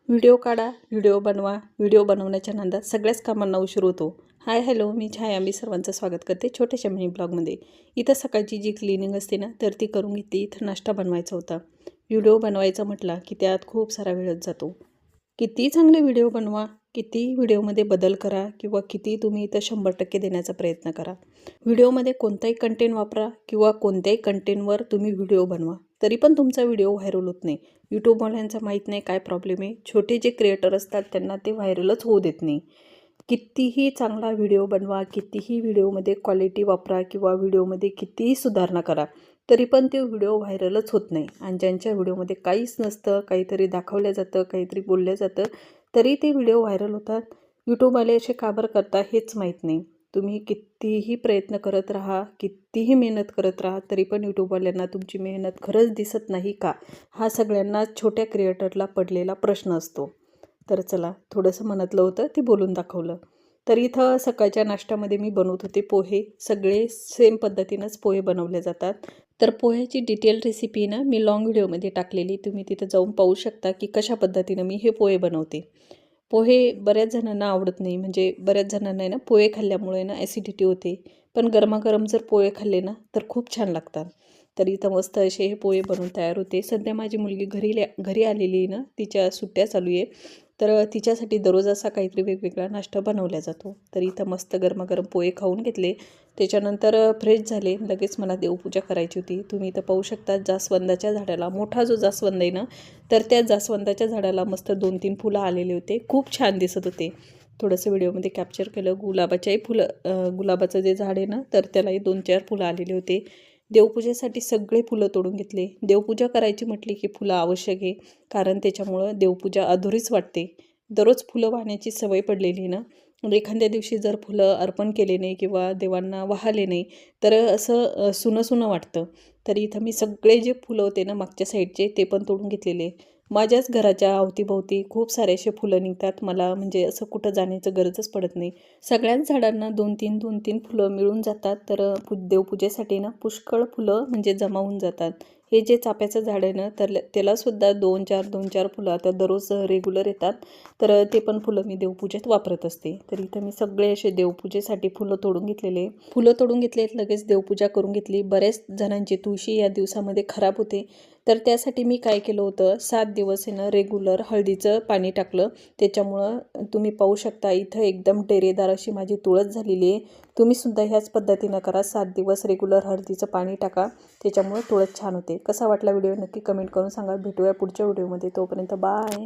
Video काढा, video बनवा, video बनवण्याच्या नादात सगळ्याच कामांना उशीर होतो. हाय हॅलो, मी छाया. मी सर्वांचं स्वागत करते छोट्याशा मिनी ब्लॉगमध्ये. इथं सकाळची जी क्लिनिंग असते ना, तर ती करून घेतली. इथं नाश्ता बनवायचा होता. व्हिडिओ बनवायचा म्हटला की त्यात खूप सारा वेळच जातो. किती चांगले व्हिडिओ बनवा, किती व्हिडिओमध्ये बदल करा किंवा किती तुम्ही इथं 100% देण्याचा प्रयत्न करा. व्हिडिओमध्ये कोणताही कंटेंट वापरा किंवा कोणत्याही कंटेंटवर तुम्ही व्हिडिओ बनवा, तरी पण तुमचा व्हिडिओ व्हायरल होत नाही. यूट्यूबवाल्यांचा माहीत नाही काय प्रॉब्लेम आहे. छोटे जे क्रिएटर असतात त्यांना ते व्हायरलच होऊ देत नाही. कितीही चांगला व्हिडिओ बनवा, कितीही व्हिडिओमध्ये क्वालिटी वापरा किंवा व्हिडिओमध्ये कितीही सुधारणा करा, तरी पण ते व्हिडिओ व्हायरलच होत नाही. आणि ज्यांच्या व्हिडिओमध्ये काहीच नसतं, काहीतरी दाखवलं जातं, काहीतरी बोललं जातं, तरी ते व्हिडिओ व्हायरल होतात. यूट्यूबवाले असे का बरं करतात हेच माहीत नाही. तुम्ही कितीही प्रयत्न करत राहा, कितीही मेहनत करत राहा, तरी पण यूट्यूबवाल्यांना तुमची मेहनत खरंच दिसत नाही का? हा सगळ्यांना छोट्या क्रिएटरला पडलेला प्रश्न असतो. तर चला, थोडंसं मनातलं होतं ते बोलून दाखवलं. तर इथं सकाळच्या नाश्त्यामध्ये मी बनवत होते पोहे. सगळे सेम पद्धतीनंच पोहे बनवले जातात. तर पोह्याची डिटेल रेसिपी ना मी लाँग व्हिडिओमध्ये टाकलेली. तुम्ही तिथं जाऊन पाहू शकता की कशा पद्धतीनं मी हे पोहे बनवते. पोहे बऱ्याच जणांना आवडत नाही, म्हणजे बऱ्याच जणांना आहे ना पोहे खाल्ल्यामुळे ना ॲसिडिटी होते. पण गरमागरम जर पोहे खाल्ले ना तर खूप छान लागतात. तर इथं मस्त असे हे पोहे बनवून तयार होते. सध्या माझी मुलगी घरी आलेली आहे ना, तिच्या सुट्ट्या चालू आहे. तर तिच्यासाठी दररोज असा काहीतरी वेगवेगळा नाश्ता बनवला जातो. तर इथं मस्त गरमागरम पोहे खाऊन घेतले. त्याच्यानंतर फ्रेश झाले. लगेच मला देवपूजा करायची होती. तुम्ही इथं पाहू शकता जास्वंदाच्या झाडाला, मोठा जो जास्वंद आहे ना, तर त्या जास्वंदाच्या झाडाला मस्त 2-3 फुलं आलेले होते. खूप छान दिसत होते. थोडंसं व्हिडिओमध्ये कॅप्चर केलं. गुलाबाच्याही गुलाबाचं जे झाड आहे ना, तर त्यालाही 2-4 फुलं आलेले होते. देवपूजेसाठी सगळे फुलं तोडून घेतले. देवपूजा करायची म्हटली की फुलं आवश्यक आहे, कारण त्याच्यामुळं देवपूजा अधुरीच वाटते. दररोज फुलं वाहण्याची सवय पडलेली आहे ना, म्हणजे एखाद्या दिवशी जर फुलं अर्पण केले नाही किंवा देवांना वाहले नाही, तर असं सुनं वाटतं. तर इथं मी सगळे जे फुलं होते ना मागच्या साईडचे, ते पण तोडून घेतलेले. माझ्याच घराच्या अवतीभोवती खूप सारे असे फुलं निघतात. मला म्हणजे असं कुठं जाण्याचं गरजच पडत नाही. सगळ्याच झाडांना 2-3 फुलं मिळून जातात. तर देवपूजेसाठी ना पुष्कळ फुलं म्हणजे जमा होऊन जातात. हे जे चाफ्याचं झाड आहे ना, तर त्यालासुद्धा 2-4 फुलं आता दररोज रेग्युलर येतात. तर ते पण फुलं मी देवपूजेत वापरत असते. तर इथं मी सगळे असे देवपूजेसाठी फुलं तोडून घेतलेले. फुलं तोडून घेतलेत, लगेच देवपूजा करून घेतली. बऱ्याच जणांची तुळशी या दिवसामध्ये खराब होते. तर त्यासाठी मी काय केलं होतं, 7 दिवस आहे ना रेग्युलर हळदीचं पाणी टाकलं. त्याच्यामुळं तुम्ही पाहू शकता इथं एकदम डेरेदार अशी माझी तुळस झालेली आहे. तुम्हीसुद्धा ह्याच पद्धतीनं करा. 7 दिवस रेग्युलर हळदीचं पाणी टाका. त्याच्यामुळं तुळस छान होते. कसा वाटला व्हिडिओ नक्की कमेंट करून सांगा. भेटूया पुढच्या व्हिडिओमध्ये. तोपर्यंत बाय.